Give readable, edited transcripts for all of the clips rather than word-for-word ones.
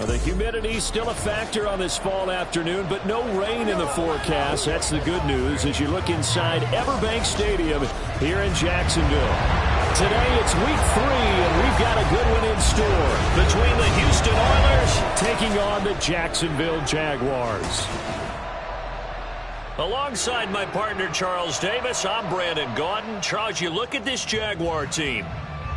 Well, the humidity's still a factor on this fall afternoon, but no rain in the forecast. That's the good news as you look inside Everbank Stadium here in Jacksonville. Today it's week 3, and we've got a good one in store between the Houston Oilers taking on the Jacksonville Jaguars. Alongside my partner Charles Davis, I'm Brandon Gaudin. Charles, you look at this Jaguar team.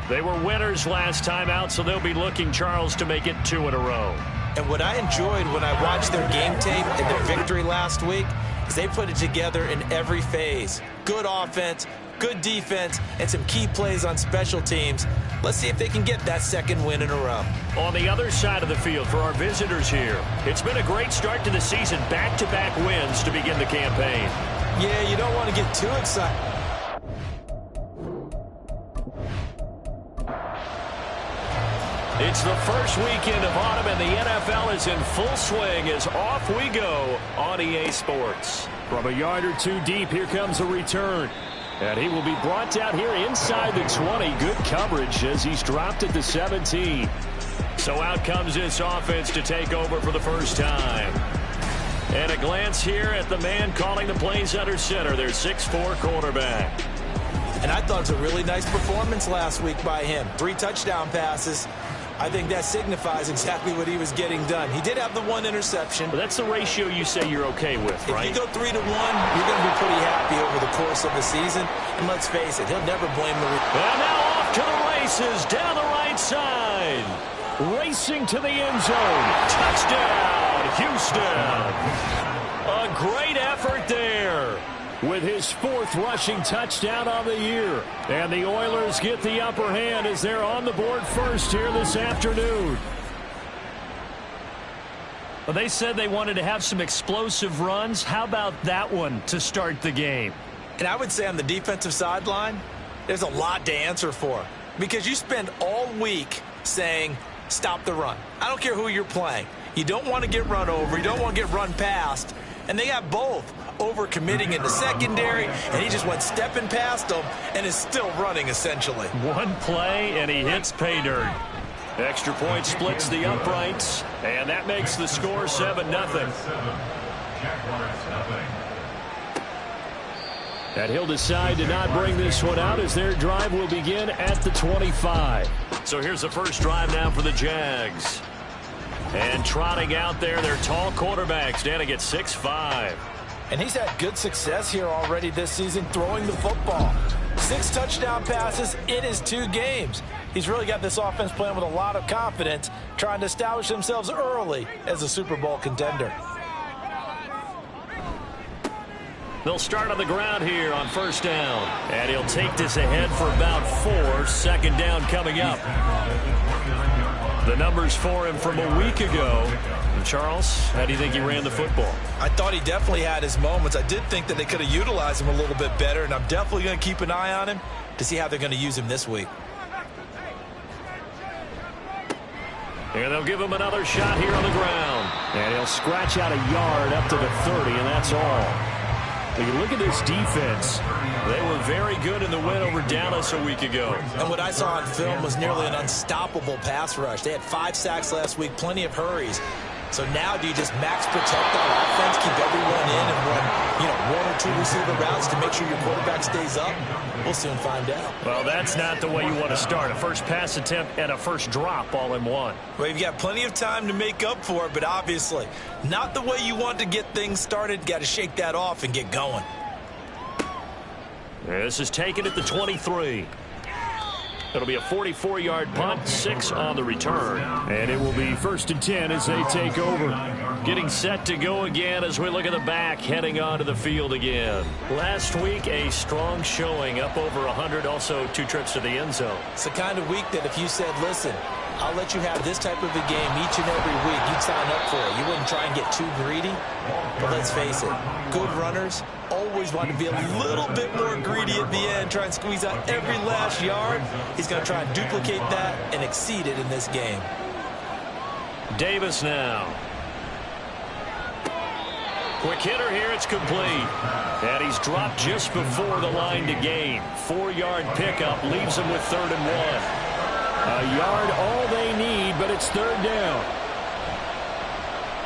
They were winners last time out, so they'll be looking, Charles, to make it 2 in a row. And what I enjoyed when I watched their game tape and their victory last week is they put it together in every phase. Good offense, good defense, and some key plays on special teams. Let's see if they can get that 2nd win in a row. On the other side of the field for our visitors here, it's been a great start to the season. Back-to-back wins to begin the campaign. Yeah, you don't want to get too excited. It's the first weekend of autumn, and the NFL is in full swing as off we go on EA Sports. From a yard or 2 deep, here comes a return. And he will be brought down here inside the 20. Good coverage as he's dropped at the 17. So out comes this offense to take over for the first time. And a glance here at the man calling the plays under center, their 6'4" quarterback. And I thought it was a really nice performance last week by him. 3 touchdown passes. I think that signifies exactly what he was getting done. He did have the 1 interception. But that's the ratio you say you're okay with, right? If you go 3 to 1, you're going to be pretty happy over the course of the season. And let's face it, he'll never blame the... And now off to the races, down the right side. Racing to the end zone. Touchdown, Houston. A great effort there, with his 4th rushing touchdown on the year. And the Oilers get the upper hand as they're on the board first here this afternoon. Well, they said they wanted to have some explosive runs. How about that one to start the game? And I would say on the defensive sideline, there's a lot to answer for. Because you spend all week saying, stop the run. I don't care who you're playing. You don't want to get run over. You don't want to get run past. And they got both. Over-committing in the secondary, and he just went stepping past them and is still running, essentially. 1 play, and he hits pay dirt. Extra point splits the uprights, and that makes the score 7-0. And he'll decide to not bring this one out as their drive will begin at the 25. So here's the first drive now for the Jags. And trotting out there, their tall quarterback standing at 6'5". And he's had good success here already this season throwing the football. 6 touchdown passes in his 2 games. He's really got this offense playing with a lot of confidence, trying to establish themselves early as a Super Bowl contender. They'll start on the ground here on first down. And he'll take this ahead for about 4. 2nd down coming up. The numbers for him from a week ago. Charles, how do you think he ran the football? I thought he definitely had his moments. I did think that they could have utilized him a little bit better, and I'm definitely going to keep an eye on him to see how they're going to use him this week. And they'll give him another shot here on the ground. And he'll scratch out a yard up to the 30, and that's all. When you look at this defense, they were very good in the win over Dallas a week ago. And what I saw on film was nearly an unstoppable pass rush. They had 5 sacks last week, plenty of hurries. So now do you just max protect on offense, keep everyone in and run, 1 or 2 receiver routes to make sure your quarterback stays up? We'll soon find out. Well, that's not the way you want to start. A first pass attempt and a first drop all in one. Well, you've got plenty of time to make up for it, but obviously not the way you want to get things started. Got to shake that off and get going. This is taken at the 23. It'll be a 44-yard punt, 6 on the return. And it will be 1st and 10 as they take over. Getting set to go again as we look at the back, heading onto the field again. Last week, a strong showing, up over 100, also 2 trips to the end zone. It's the kind of week that if you said, listen, I'll let you have this type of a game each and every week, you'd sign up for it. You wouldn't try and get too greedy. But let's face it, good runners always want to be a little bit more greedy at the end, try and squeeze out every last yard. He's going to try and duplicate that and exceed it in this game. Davis now. Quick hitter here, it's complete. And he's dropped just before the line to gain. 4-yard pickup leaves him with 3rd and 1. A yard all they need, but it's 3rd down.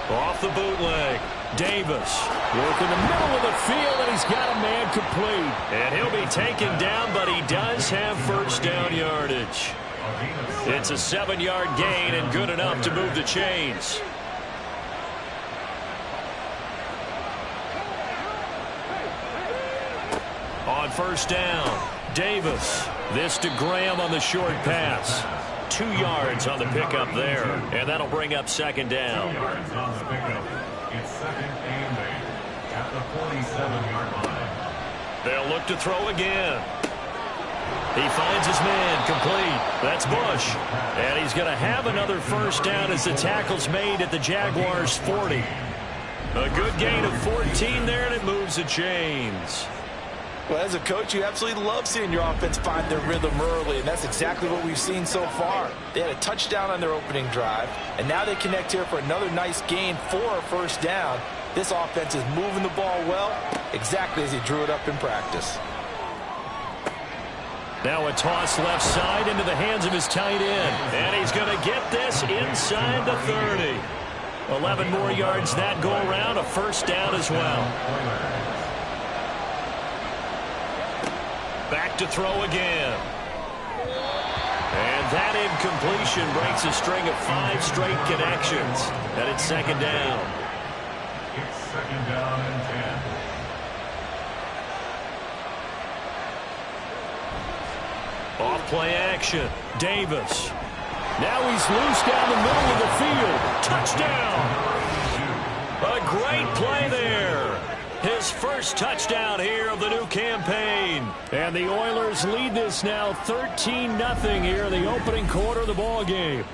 Off the bootleg. Davis working the middle of the field, and he's got a man complete. And he'll be taken down, but he does have first down yardage. It's a 7-yard gain and good enough to move the chains. On first down, Davis. This to Graham on the short pass. 2 yards on the pickup there, and that'll bring up second down. 2 yards on the pickup. It's second and 8 at the 47-yard line. They'll look to throw again. He finds his man complete. That's Bush. And he's going to have another first down as the tackle's made at the Jaguars' 40. A good gain of 14 there, and it moves the chains. Well, as a coach, you absolutely love seeing your offense find their rhythm early, and that's exactly what we've seen so far. They had a touchdown on their opening drive, and now they connect here for another nice gain for a first down. This offense is moving the ball well, exactly as he drew it up in practice. Now a toss left side into the hands of his tight end, and he's going to get this inside the 30. 11 more yards that go around, a first down as well. Back to throw again. And that incompletion breaks a string of 5 straight connections. And it's second down. It's second down and 10. Off play action. Davis. Now he's loose down the middle of the field. Touchdown. A great play there. His first touchdown here of the new campaign. And the Oilers lead this now 13-0 here in the opening quarter of the ball game.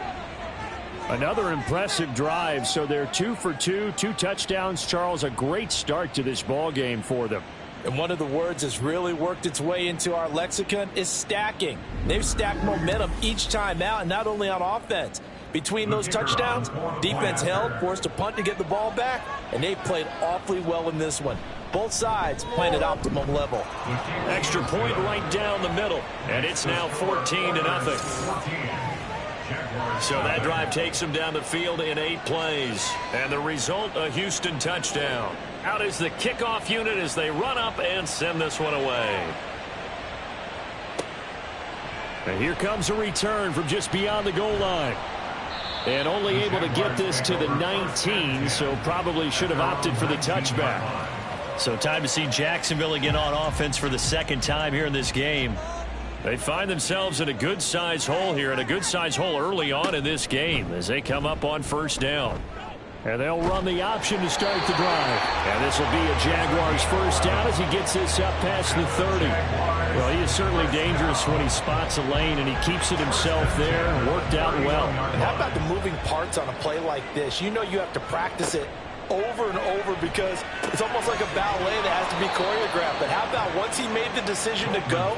Another impressive drive, so they're 2 for 2, 2 touchdowns. Charles, a great start to this ball game for them. And one of the words that's really worked its way into our lexicon is stacking. They've stacked momentum each time out, and not only on offense. Between those touchdowns, defense held, forced a punt to get the ball back, and they played awfully well in this one. Both sides playing at optimum level. Extra point right down the middle, and it's now 14-0. So that drive takes them down the field in 8 plays. And the result, a Houston touchdown. Out is the kickoff unit as they run up and send this one away. And here comes a return from just beyond the goal line. And only able to get this to the 19, so probably should have opted for the touchback. So time to see Jacksonville again on offense for the second time here in this game. They find themselves in a good-sized hole here, and a good-sized hole early on in this game as they come up on first down. And they'll run the option to start the drive. And this will be a Jaguars first down as he gets this up past the 30. Well, he is certainly dangerous when he spots a lane, and he keeps it himself there. Worked out well. And how about the moving parts on a play like this? You know you have to practice it over and over because it's almost like a ballet that has to be choreographed. But how about once he made the decision to go,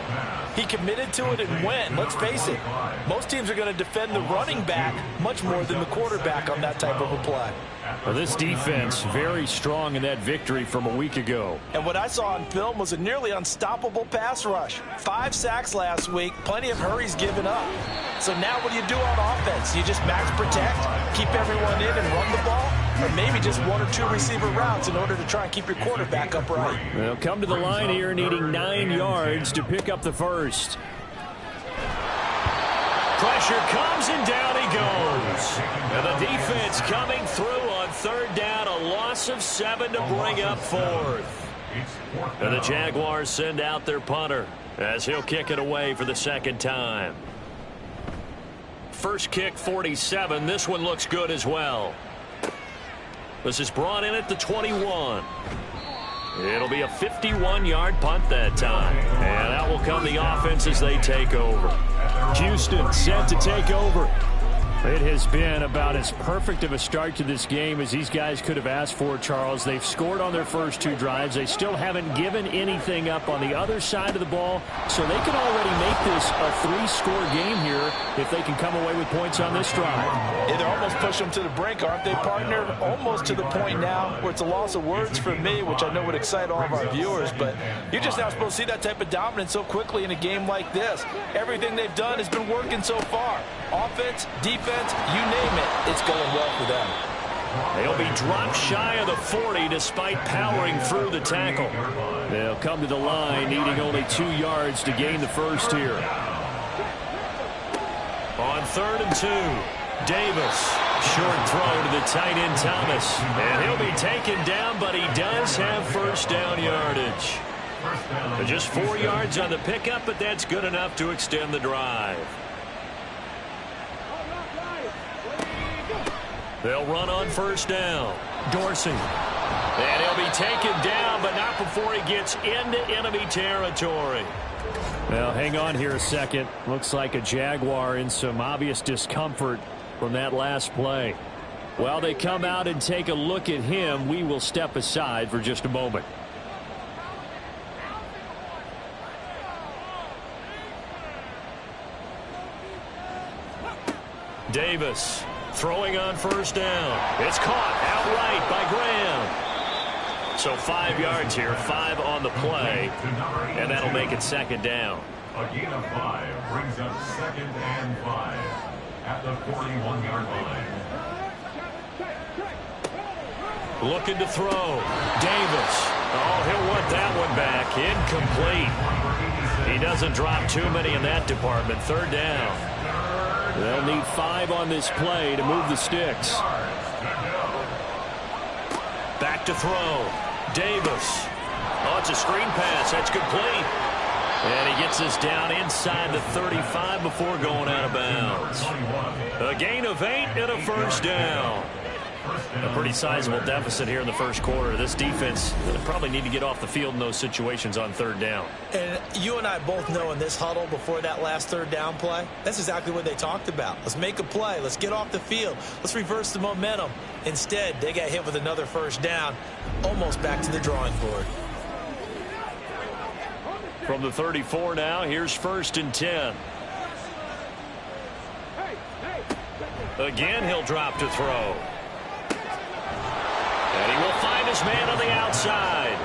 he committed to it and went. Let's face it, most teams are going to defend the running back much more than the quarterback on that type of a play. Well, this defense very strong in that victory from a week ago. And what I saw on film was a nearly unstoppable pass rush. 5 sacks last week, plenty of hurries given up. So now what do you do on offense? You just max protect, keep everyone in and run the ball? Or maybe just 1 or 2 receiver routes in order to try and keep your quarterback upright? They'll come to the line here needing 9 yards to pick up the first. Pressure comes and down he goes. And the defense coming through on third down. A loss of 7 to bring up fourth. And the Jaguars send out their punter as he'll kick it away for the second time. First kick 47. This one looks good as well. This is brought in at the 21. It'll be a 51-yard punt that time. And out will come the offense as they take over. Houston set to take over. It has been about as perfect of a start to this game as these guys could have asked for, Charles. They've scored on their first 2 drives. They still haven't given anything up on the other side of the ball, so they can already make this a 3-score game here if they can come away with points on this drive. Yeah, they're almost pushing them to the brink, aren't they, partner? Almost to the point now where it's a loss of words for me, which I know would excite all of our viewers, but you're just not supposed to see that type of dominance so quickly in a game like this. Everything they've done has been working so far. Offense, defense, you name it, it's going well for them. They'll be dropped shy of the 40 despite powering through the tackle. They'll come to the line needing only 2 yards to gain the first here. On 3rd and 2, Davis. Short throw to the tight end Thomas. And he'll be taken down, but he does have first down yardage. Just 4 yards on the pickup, but that's good enough to extend the drive. They'll run on first down. Dorsey. And he'll be taken down, but not before he gets into enemy territory. Well, hang on here a second. Looks like a Jaguar in some obvious discomfort from that last play. While they come out and take a look at him, we will step aside for just a moment. Davis throwing on first down. It's caught outright by Graham. So 5 yards here, 5 on the play, and that'll make it second down. A gain of 5 brings up 2nd and 5 at the 41-yard line. Looking to throw. Davis. Oh, he'll want that one back. Incomplete. He doesn't drop too many in that department. 3rd down. They'll need 5 on this play to move the sticks. Back to throw. Davis. Oh, it's a screen pass. That's complete. And he gets us down inside the 35 before going out of bounds. A gain of 8 and a first down. A pretty sizable deficit here in the first quarter. This defense will probably need to get off the field in those situations on 3rd down. And you and I both know in this huddle before that last 3rd down play, that's exactly what they talked about. Let's make a play. Let's get off the field. Let's reverse the momentum. Instead, they got hit with another first down, almost back to the drawing board. From the 34 now, here's 1st and 10. Again, he'll drop to throw. And he will find his man on the outside.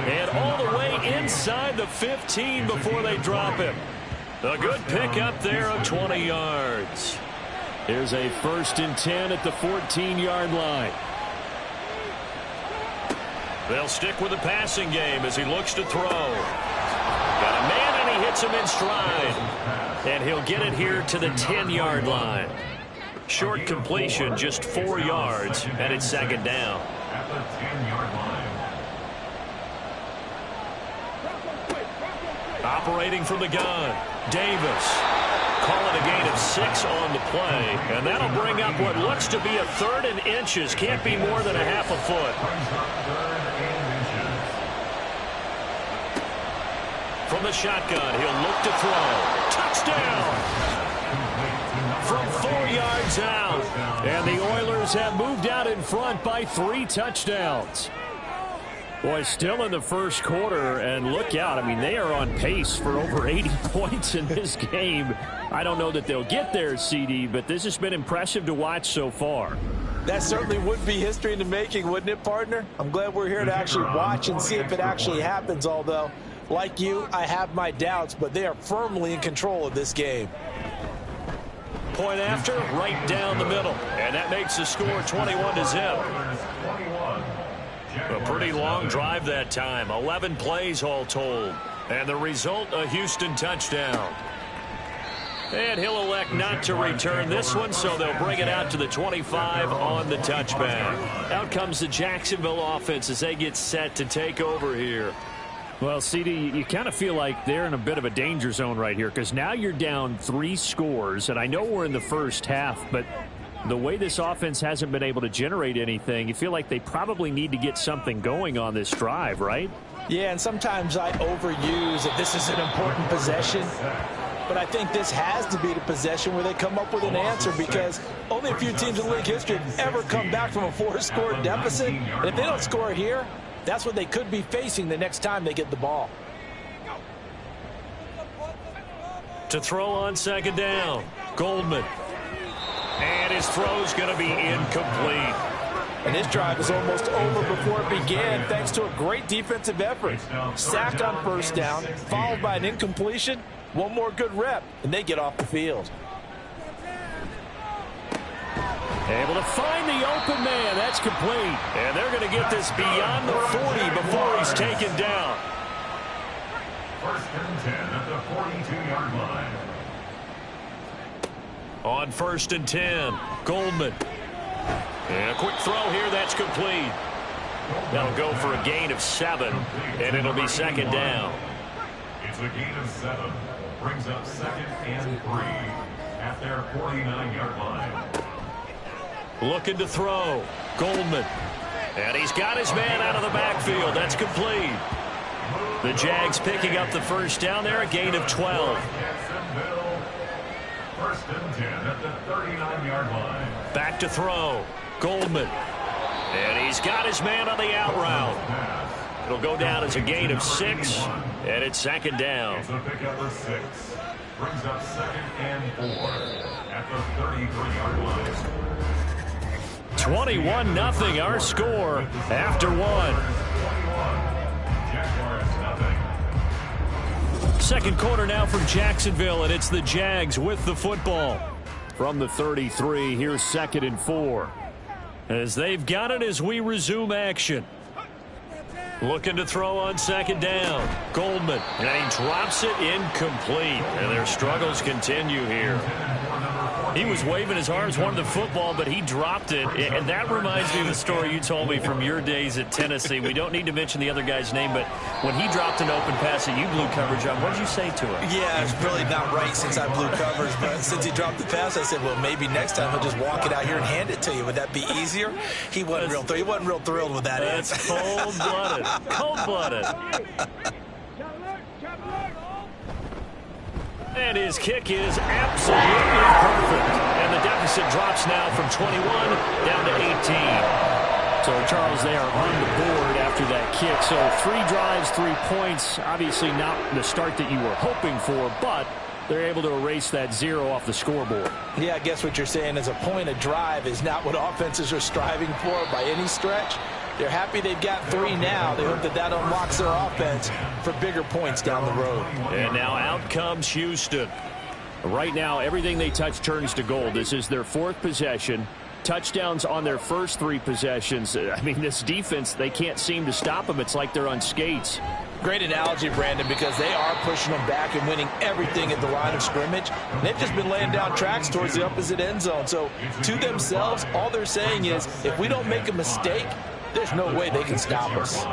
And all the way inside the 15 before they drop him. A good pickup there of 20 yards. Here's a 1st and 10 at the 14-yard line. They'll stick with the passing game as he looks to throw. Got a man, and he hits him in stride. And he'll get it here to the 10-yard line. Short completion, just 4 yards, and it's 2nd down. At the 10-yard line. Operating from the gun, Davis. Calling a gain of 6 on the play, and that'll bring up what looks to be a 3rd and inches. Can't be more than a half a foot. From the shotgun, he'll look to throw. Touchdown! From 4 yards out. And the Oilers have moved out in front by 3 touchdowns. Boy, still in the first quarter, and look out. I mean, they are on pace for over 80 points in this game. I don't know that they'll get there, CD, but this has been impressive to watch so far. That certainly would be history in the making, wouldn't it, partner? I'm glad we're here to actually watch and see if it actually happens, although, like you, I have my doubts, but they are firmly in control of this game. Point after, right down the middle. And that makes the score 21-0. A pretty long drive that time. 11 plays all told. And the result, a Houston touchdown. And he'll elect not to return this one, so they'll bring it out to the 25 on the touchback. Out comes the Jacksonville offense as they get set to take over here. Well, CD, you kind of feel like they're in a bit of a danger zone right here because now you're down 3 scores, and I know we're in the first half, but the way this offense hasn't been able to generate anything, you feel like they probably need to get something going on this drive, right? Yeah, and sometimes I overuse that this is an important possession, but I think this has to be the possession where they come up with an answer because only a few teams in league history have ever come back from a 4-score deficit, and if they don't score here, that's what they could be facing the next time they get the ball. To throw on 2nd down, Goldman. And his throw's going to be incomplete. And this drive is almost over before it began thanks to a great defensive effort. Sack on 1st down, followed by an incompletion. One more good rep, and they get off the field. Able to find the open man. That's complete. And they're going to get this beyond the 40 before he's taken down. First and 10 at the 42-yard line. On first and 10, Goldman. And a quick throw here. That's complete. That'll go for a gain of 7, and it'll be second down. It's a gain of 7. Brings up second and 3 at their 49-yard line. Looking to throw. Goldman. And he's got his man out of the backfield. That's complete. The Jags picking up the first down there, a gain of 12. First and 10 at the 39-yard line. Back to throw. Goldman. And he's got his man on the out route. It'll go down as a gain of 6, and it's second down. It's a pickup of 6. Brings up second and 4 at the 33-yard line. 21-0 our score after 1. Jaguars nothing. Second quarter now from Jacksonville, and it's the Jags with the football. From the 33, here's second and 4. As they've got it as we resume action. Looking to throw on second down. Goldman. And he drops it incomplete. And their struggles continue here. He was waving his arms, wanted the football, but he dropped it. And that reminds me of the story you told me from your days at Tennessee. We don't need to mention the other guy's name, but when he dropped an open pass that you blew coverage on, what did you say to him? Yeah, it's really not right since I blew coverage, but since he dropped the pass, I said, well, maybe next time he'll just walk it out here and hand it to you. Would that be easier? He wasn't real thrilled with that answer. That's cold-blooded. Cold-blooded. And his kick is absolutely perfect. And the deficit drops now from 21 down to 18. So, Charles, they are on the board after that kick. So, 3 drives, 3 points. Obviously not the start that you were hoping for, but they're able to erase that 0 off the scoreboard. Yeah, I guess what you're saying is a point of drive is not what offenses are striving for by any stretch. They're happy they've got 3 now. They hope that unlocks their offense for bigger points down the road. And now out comes Houston. Right now, everything they touch turns to gold. This is their 4th possession. Touchdowns on their first 3 possessions. I mean, this defense, they can't seem to stop them. It's like they're on skates. Great analogy, Brandon, because they are pushing them back and winning everything at the line of scrimmage. They've just been laying down tracks towards the opposite end zone. So, to themselves, all they're saying is, if we don't make a mistake, there's no way they can stop us.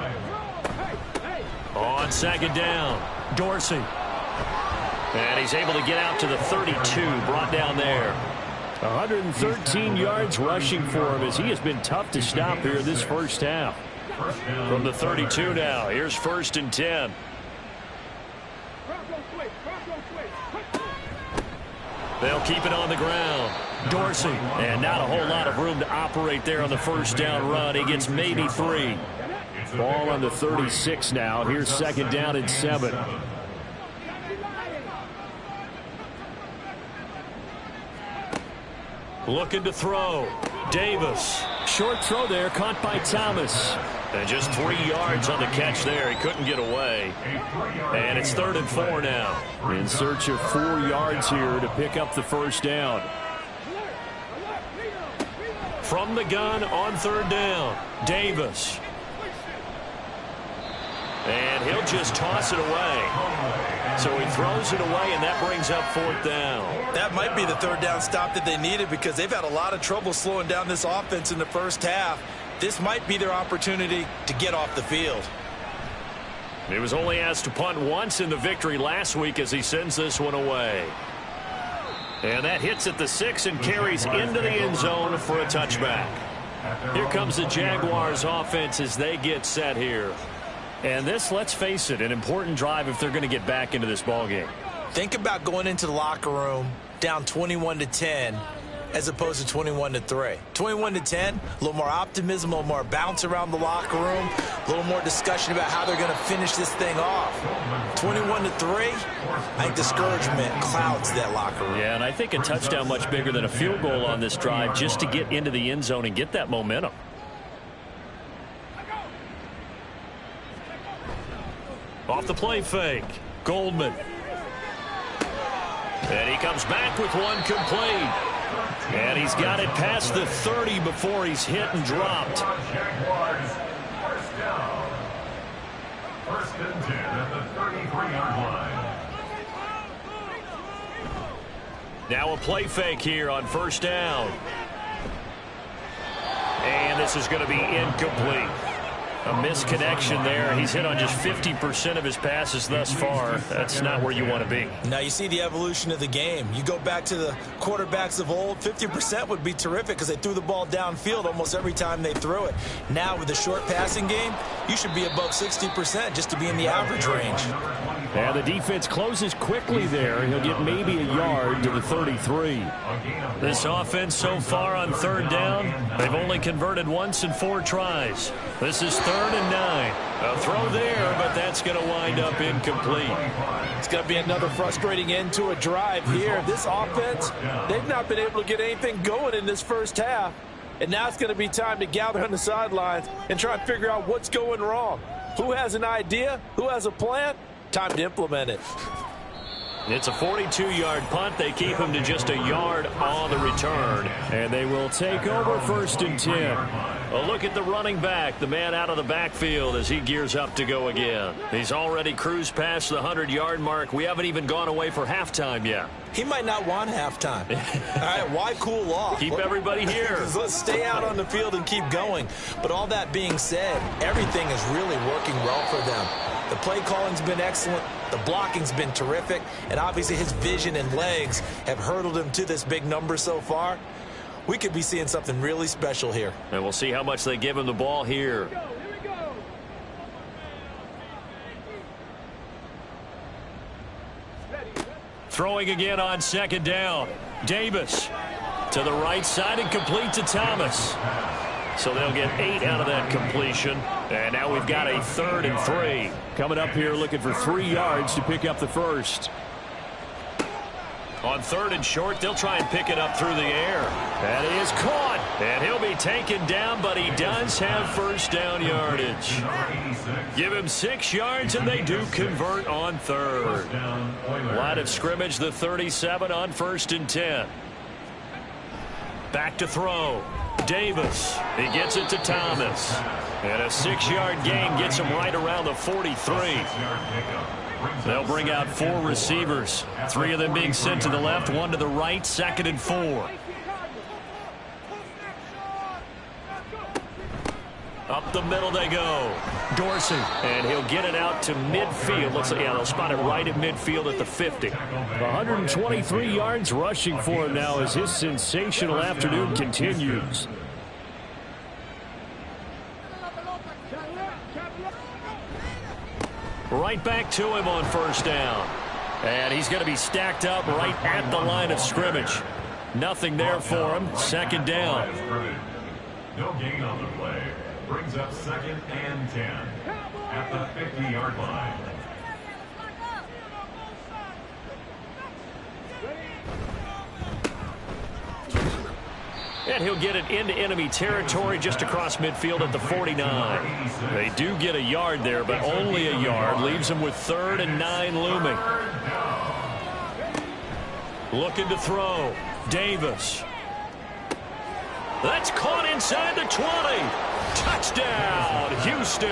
On second down, Dorsey. And he's able to get out to the 32, brought down there. 113 yards rushing for him as he has been tough to stop here this first half. From the 32 now, here's first and 10. They'll keep it on the ground. Dorsey, and not a whole lot of room to operate there on the first down run. He gets maybe 3. Ball on the 36 now. Here's second down and 7. Looking to throw. Davis. Short throw there, caught by Thomas. And just 3 yards on the catch there. He couldn't get away. And it's 3rd and 4 now. In search of 4 yards here to pick up the first down. From the gun on 3rd down, Davis. And he'll just toss it away. So he throws it away, and that brings up 4th down. That might be the 3rd down stop that they needed because they've had a lot of trouble slowing down this offense in the first half. This might be their opportunity to get off the field. He was only asked to punt once in the victory last week as he sends this one away. And that hits at the 6 and carries into the end zone for a touchback. Here comes the Jaguars offense as they get set here. And this, let's face it, an important drive if they're going to get back into this ballgame. Think about going into the locker room down 21-10 as opposed to 21-3. 21-10, a little more optimism, a little more bounce around the locker room, a little more discussion about how they're going to finish this thing off. 21-3, I think discouragement clouds that locker room. Yeah, and I think a touchdown much bigger than a field goal on this drive just to get into the end zone and get that momentum. Off the play fake, Goldman. And he comes back with one complete. And he's got it past the 30 before he's hit and dropped. Jaguars, first down. First and 10 at the 33-yard line. Now a play fake here on first down. And this is going to be incomplete. A misconnection there. He's hit on just 50% of his passes thus far. That's not where you want to be. Now you see the evolution of the game. You go back to the quarterbacks of old, 50% would be terrific because they threw the ball downfield almost every time they threw it. Now with the short passing game, you should be above 60% just to be in the average range. And the defense closes quickly there. He'll get maybe a yard to the 33. This offense so far on third down, they've only converted once in 4 tries. This is 3rd and 9. A throw there, but that's going to wind up incomplete. It's going to be another frustrating end to a drive here. This offense, they've not been able to get anything going in this first half. And now it's going to be time to gather on the sidelines and try and figure out what's going wrong. Who has an idea? Who has a plan? Time to implement it. It's a 42-yard punt. They keep him to just a yard on the return. And they will take over 1st and 10. A look at the running back, the man out of the backfield as he gears up to go again. He's already cruised past the 100-yard mark. We haven't even gone away for halftime yet. He might not want halftime. All right, why cool off? Keep everybody here. Let's stay out on the field and keep going. But all that being said, everything is really working well for them. The play calling's been excellent. The blocking's been terrific. And obviously his vision and legs have hurdled him to this big number so far. We could be seeing something really special here. And we'll see how much they give him the ball here. Throwing again on 2nd down. Davis to the right side and complete to Thomas. So they'll get 8 out of that completion. And now we've got a 3rd and 3. Coming up here looking for 3 yards to pick up the first. On 3rd and short, they'll try and pick it up through the air. That is caught. And he'll be taken down, but he does have first down yardage. Give him 6 yards, and they do convert on 3rd. Line of scrimmage, the 37 on 1st and 10. Back to throw. Davis. He gets it to Thomas. And a 6-yard gain gets him right around the 43. They'll bring out 4 receivers. 3 of them being sent to the left, 1 to the right, 2nd and 4. Up the middle they go. Dorsey. And he'll get it out to midfield. Looks like, yeah, they'll spot it right at midfield at the 50. 123 yards rushing for him now as his sensational afternoon continues. Right back to him on first down. And he's going to be stacked up right at the line of scrimmage. Nothing there for him. 2nd down. No gain on the play. Brings up 2nd and 10 at the 50-yard line. And he'll get it into enemy territory just across midfield at the 49. They do get a yard there, but only a yard. Leaves them with 3rd and 9 looming. Looking to throw. Davis. That's caught inside the 20. Touchdown, Houston.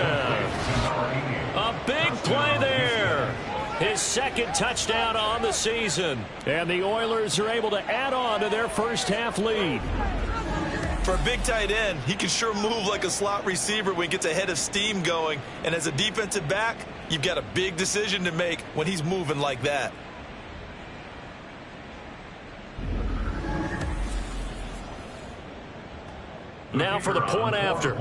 A big play there. His 2nd touchdown on the season. And the Oilers are able to add on to their first half lead. For a big tight end, he can sure move like a slot receiver when he gets a head of steam going. And as a defensive back, you've got a big decision to make when he's moving like that. Now for the point after.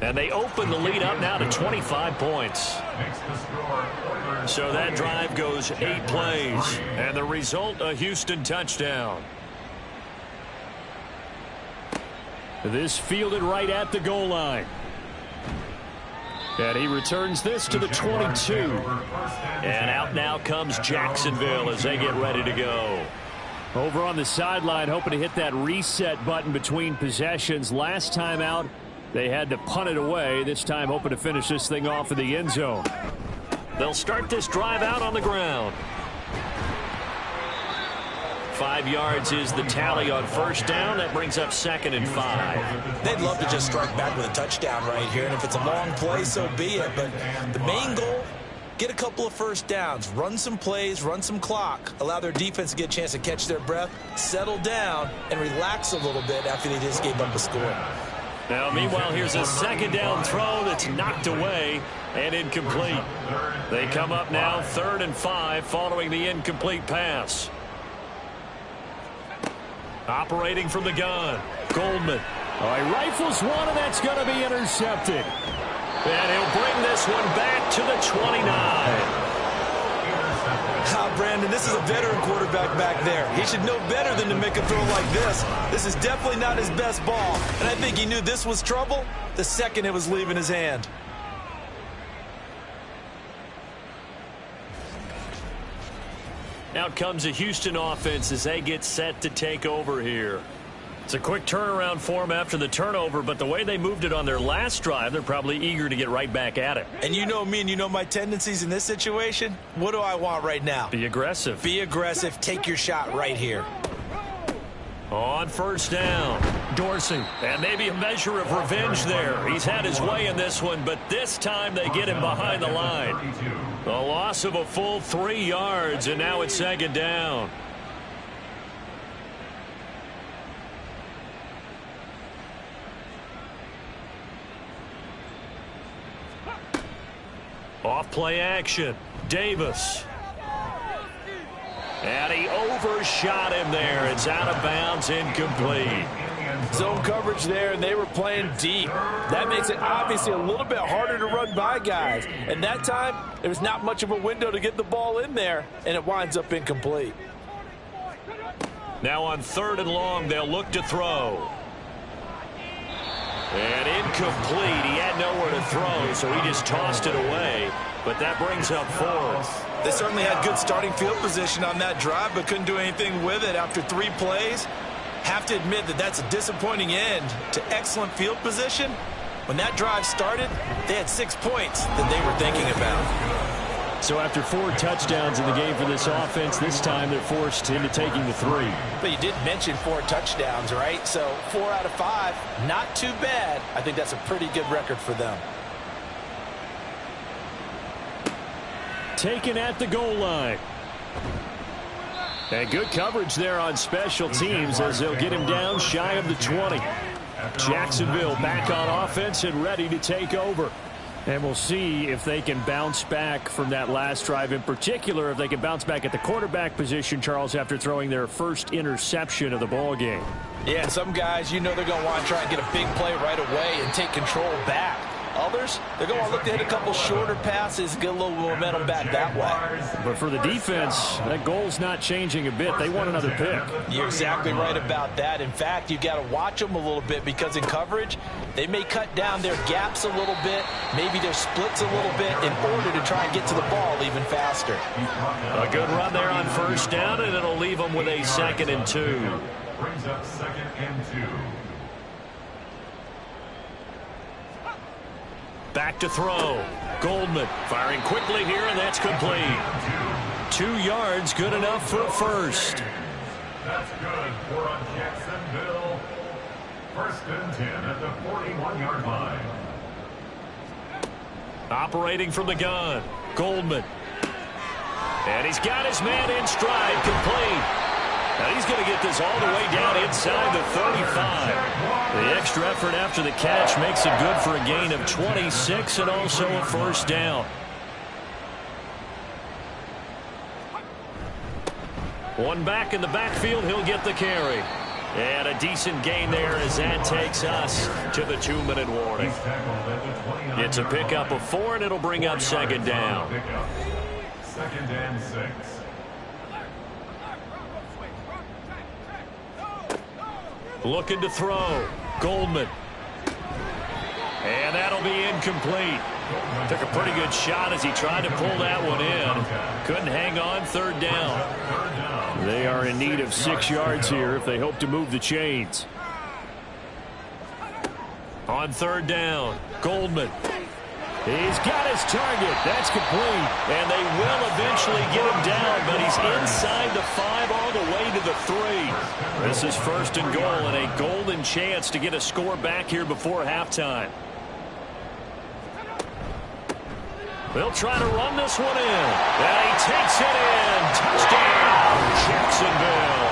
And they open the lead up now to 25 points. So that drive goes 8 plays. And the result, a Houston touchdown. This fielded right at the goal line. And he returns this to the 22. And out now comes Jacksonville as they get ready to go. Over on the sideline, hoping to hit that reset button between possessions. Last time out, They had to punt it away, this time hoping to finish this thing off in the end zone. They'll start this drive out on the ground. 5 yards is the tally on first down. That brings up 2nd and 5. They'd love to just strike back with a touchdown right here, and if it's a long play, so be it. But the main goal, get a couple of first downs, run some plays, run some clock, allow their defense to get a chance to catch their breath, settle down, and relax a little bit after they just gave up a score. Now, meanwhile, here's a 2nd down throw that's knocked away and incomplete. They come up now 3rd and 5 following the incomplete pass. Operating from the gun, Goldman. Oh, he rifles one, and that's going to be intercepted. And he'll bring this one back to the 29. Brandon, this is a veteran quarterback back there. He should know better than to make a throw like this. This is definitely not his best ball. And I think he knew this was trouble the second it was leaving his hand. Out comes the Houston offense as they get set to take over here. It's a quick turnaround for them after the turnover, but the way they moved it on their last drive, they're probably eager to get right back at it. And you know me and you know my tendencies in this situation. What do I want right now? Be aggressive. Be aggressive. Take your shot right here. On first down, Dorsey. And maybe a measure of revenge there. He's had his way in this one, but this time they get him behind the line. A loss of a full 3 yards, and now it's 2nd down. Off play action, Davis. And he overshot him there. It's out of bounds, incomplete. Zone coverage there, and they were playing deep. That makes it obviously a little bit harder to run by guys. And that time, there was not much of a window to get the ball in there, and it winds up incomplete. Now on 3rd and long, they'll look to throw. And incomplete. He had nowhere to throw, so he just tossed it away. But that brings up 4th. They certainly had good starting field position on that drive, but couldn't do anything with it after 3 plays. Have to admit that that's a disappointing end to excellent field position. When that drive started, they had 6 points that they were thinking about. So after 4 touchdowns in the game for this offense, this time they're forced into taking the 3. But you did mention 4 touchdowns, right? So 4 out of 5, not too bad. I think that's a pretty good record for them. Taken at the goal line. And good coverage there on special teams as they'll get him down shy of the 20. Jacksonville back on offense and ready to take over. And we'll see if they can bounce back from that last drive, in particular if they can bounce back at the quarterback position, Charles, after throwing their first interception of the ball game. Yeah, some guys, you know they're going to want to try and get a big play right away and take control back. Others, they're going to look to hit a couple shorter passes, get a little momentum back that way. But for the defense, that goal's not changing a bit. They want another pick. You're exactly right about that. In fact, you got to watch them a little bit because in coverage, they may cut down their gaps a little bit, maybe their splits a little bit in order to try and get to the ball even faster. A good run there on first down, and it'll leave them with a 2nd and 2. Brings up 2nd and 2. Back to throw. Goldman firing quickly here, and that's complete. 2 yards, good enough for a first. That's good for a Jacksonville. 1st and 10 at the 41-yard line. Operating from the gun, Goldman. And he's got his man in stride, complete. Now he's going to get this all the way down inside the 35. The extra effort after the catch makes it good for a gain of 26 and also a first down. One back in the backfield, he'll get the carry. And a decent gain there as that takes us to the 2-minute warning. It's a pickup of 4, and it'll bring up 2nd down. 2nd and 6. Looking to throw. Goldman. And that'll be incomplete. Took a pretty good shot as he tried to pull that one in. Couldn't hang on, 3rd down. They are in need of 6 yards here if they hope to move the chains. On third down, Goldman. He's got his target. That's complete. And they will eventually get him down, but he's inside the 5 all the way to the 3. This is first and goal and a golden chance to get a score back here before halftime. They'll try to run this one in. And he takes it in. Touchdown, Jacksonville.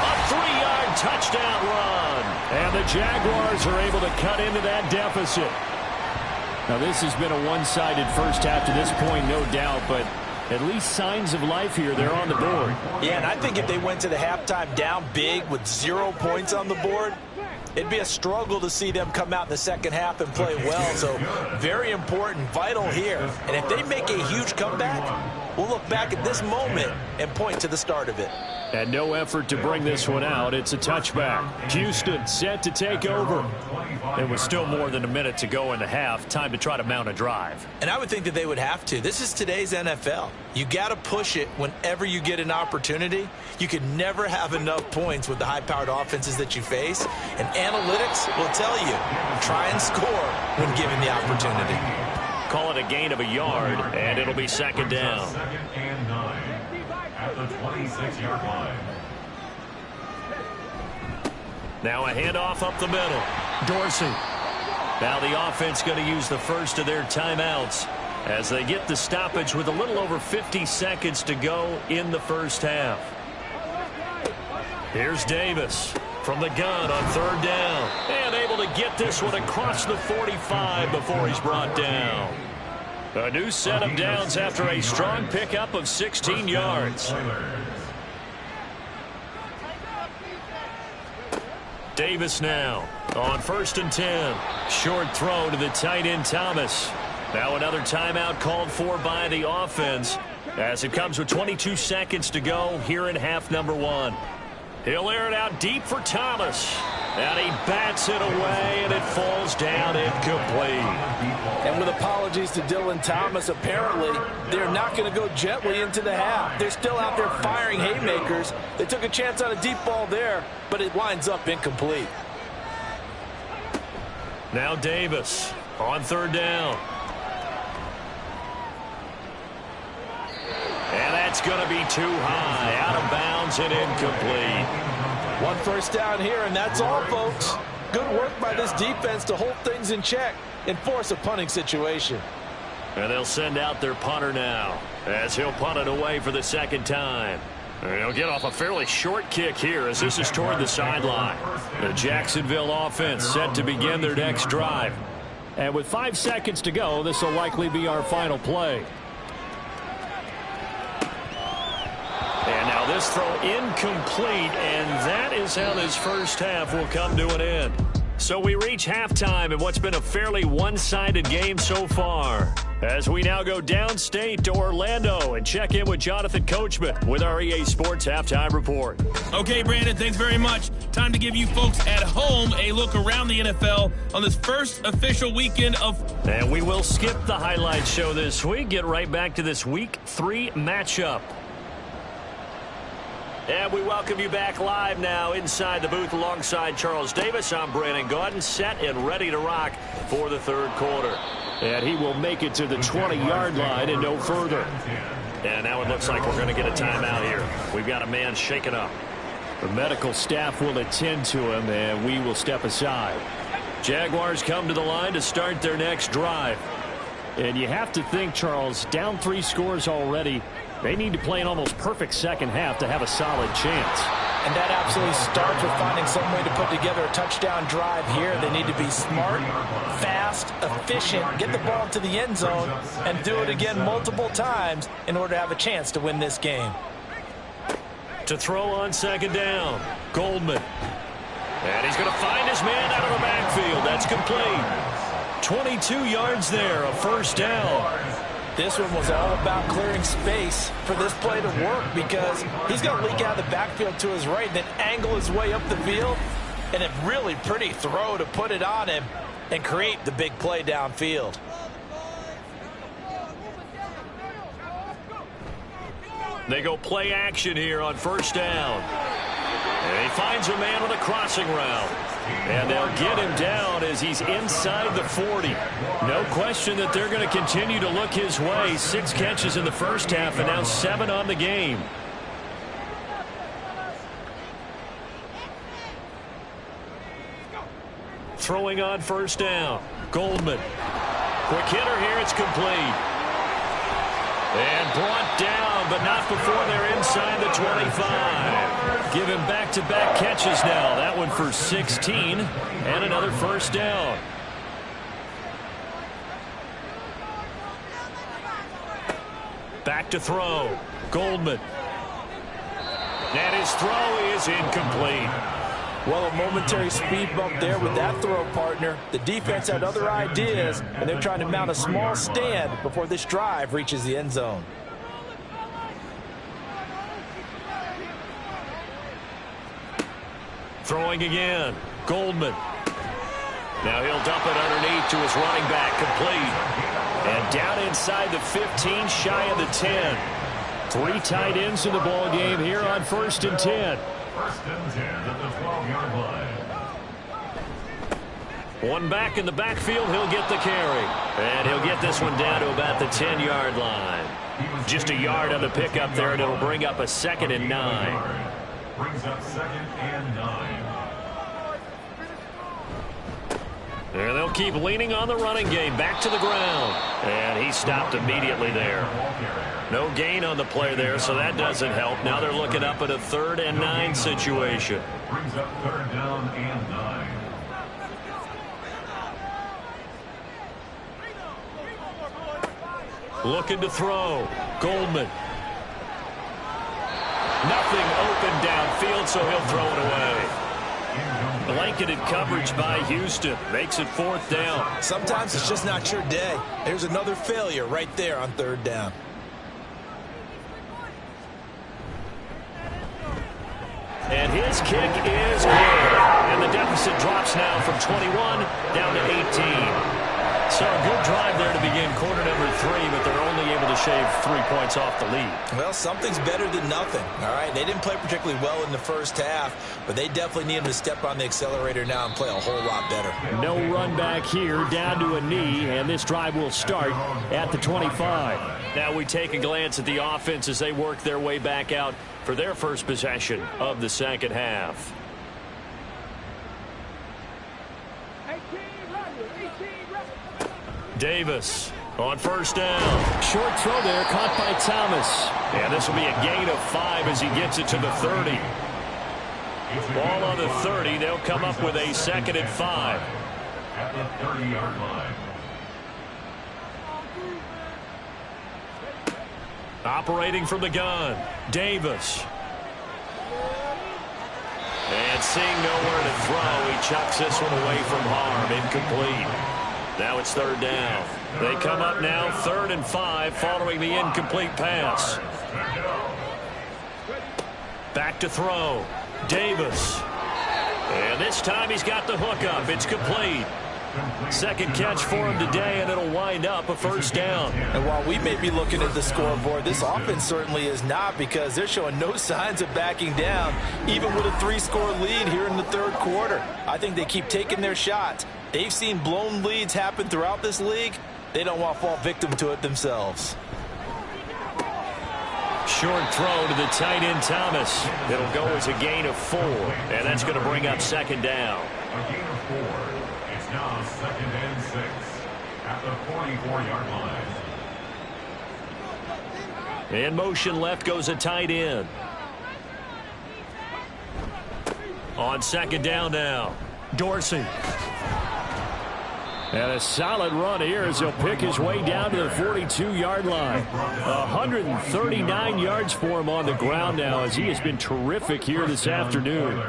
A 3-yard touchdown run. And the Jaguars are able to cut into that deficit. Now, this has been a one-sided first half to this point, no doubt, but at least signs of life here. They're on the board. Yeah, and I think if they went to the halftime down big with 0 points on the board, it'd be a struggle to see them come out in the second half and play well. So very important, vital here. And if they make a huge comeback, we'll look back at this moment and point to the start of it. And no effort to bring this one out. It's a touchback. Houston set to take over. There was still more than a minute to go in the half. Time to try to mount a drive. And I would think that they would have to. This is today's NFL. You got to push it whenever you get an opportunity. You can never have enough points with the high-powered offenses that you face. And analytics will tell you, try and score when given the opportunity. Call it a gain of a yard, and it'll be second down. Second and 9 at the 26-yard line. Now a handoff up the middle. Dorsey. Now the offense going to use the first of their timeouts as they get the stoppage with a little over 50 seconds to go in the first half. Here's Davis from the gun on third down. And able to get this one across the 45 before he's brought down. A new set of downs after a strong pickup of 16 yards. Davis now on first and 10. Short throw to the tight end Thomas. Now another timeout called for by the offense as it comes with 22 seconds to go here in half number 1. He'll air it out deep for Thomas. And he bats it away, and it falls down incomplete. And with apologies to Dylan Thomas, apparently they're not going to go gently into the half. They're still out there firing haymakers. They took a chance on a deep ball there, but it winds up incomplete. Now Davis on third down. And that's going to be too high. Out of bounds and incomplete. One first down here, and that's all, folks. Good work by this defense to hold things in check and force a punting situation. And they'll send out their punter now as he'll punt it away for the second time. And he'll get off a fairly short kick here as this is toward the sideline. The Jacksonville offense set to begin their next drive. And with 5 seconds to go, this will likely be our final play. And now this throw incomplete, and that is how this first half will come to an end. So we reach halftime in what's been a fairly one-sided game so far. As we now go downstate to Orlando and check in with Jonathan Coachman with our EA Sports Halftime Report. Okay, Brandon, thanks very much. Time to give you folks at home a look around the NFL on this first official weekend of... And we will skip the highlight show this week. Get right back to this Week 3 matchup. And we welcome you back live now inside the booth alongside Charles Davis. I'm Brandon Gaudin, set and ready to rock for the third quarter. And he will make it to the 20-yard line and no further. And now it looks like we're going to get a timeout here. We've got a man shaken up. The medical staff will attend to him, and we will step aside. Jaguars come to the line to start their next drive. And you have to think, Charles, down 3 scores already. They need to play an almost perfect second half to have a solid chance. And that absolutely starts with finding some way to put together a touchdown drive here. They need to be smart, fast, efficient, get the ball to the end zone, and do it again multiple times in order to have a chance to win this game. To throw on second down, Goldman. And he's going to find his man out of the backfield. That's complete. 22 yards there, a first down. This one was all about clearing space for this play to work because he's going to leak out of the backfield to his right and then angle his way up the field. And a really pretty throw to put it on him and create the big play downfield. They go play action here on first down. And he finds a man with a crossing route. And they'll get him down as he's inside the 40. No question that they're going to continue to look his way. 6 catches in the first half and now 7 on the game. Throwing on first down. Goldman. Quick hitter here. It's complete. And brought down, but not before they're inside the 25. Give him back-to-back catches now. That one for 16 and another first down. Back to throw. Goldman. And his throw is incomplete. Well, a momentary speed bump there with that throw, partner. The defense had other ideas, and they're trying to mount a small stand before this drive reaches the end zone. Throwing again. Goldman. Now he'll dump it underneath to his running back, complete. And down inside the 15, shy of the 10. 3 tight ends in the ball game here on 1st and 10. 1st and 10 at the 12-yard line. One back in the backfield, he'll get the carry. And he'll get this one down to about the 10-yard line. Just a yard on the pickup there, and it'll bring up a 2nd and 9. Brings up 2nd and 9. And they'll keep leaning on the running game. Back to the ground. And he stopped immediately there. No gain on the play there, so that doesn't help. Now they're looking up at a 3rd and 9 situation. Brings up 3rd down and 9. Looking to throw. Goldman. Nothing open downfield, so he'll throw it away. Blanketed coverage by Houston. Makes it 4th down. Sometimes it's just not your day. There's another failure right there on 3rd down. And his kick is good. And the deficit drops now from 21 down to 18. So a good drive there to begin quarter number 3, but they're only able to shave 3 points off the lead. Well, something's better than nothing, all right? They didn't play particularly well in the first half, but they definitely need them to step on the accelerator now and play a whole lot better. No run back here, down to a knee, and this drive will start at the 25. Now we take a glance at the offense as they work their way back out for their first possession of the second half. Davis on first down. Short throw there, caught by Thomas. And this will be a gain of 5 as he gets it to the 30. Ball on the 30. They'll come up with a 2nd and 5. At the 30-yard line. Operating from the gun, Davis. And seeing nowhere to throw, he chucks this one away from harm. Incomplete. Now it's 3rd down. They come up now 3rd and 5 following the incomplete pass. Back to throw. Davis. And this time he's got the hook up. It's complete. 2nd catch for him today, and it'll wind up a 1st down. And while we may be looking at the scoreboard, this offense certainly is not, because they're showing no signs of backing down, even with a 3-score lead here in the 3rd quarter. I think they keep taking their shots. They've seen blown leads happen throughout this league. They don't want to fall victim to it themselves. Short throw to the tight end, Thomas. It'll go as a gain of 4, and that's going to bring up 2nd down. A gain of 4. It's now 2nd and 6 at the 44-yard line. In motion left goes a tight end. On 2nd down now, Dorsey. And a solid run here as he'll pick his way down to the 42-yard line. 139 yards for him on the ground now, as he has been terrific here this afternoon.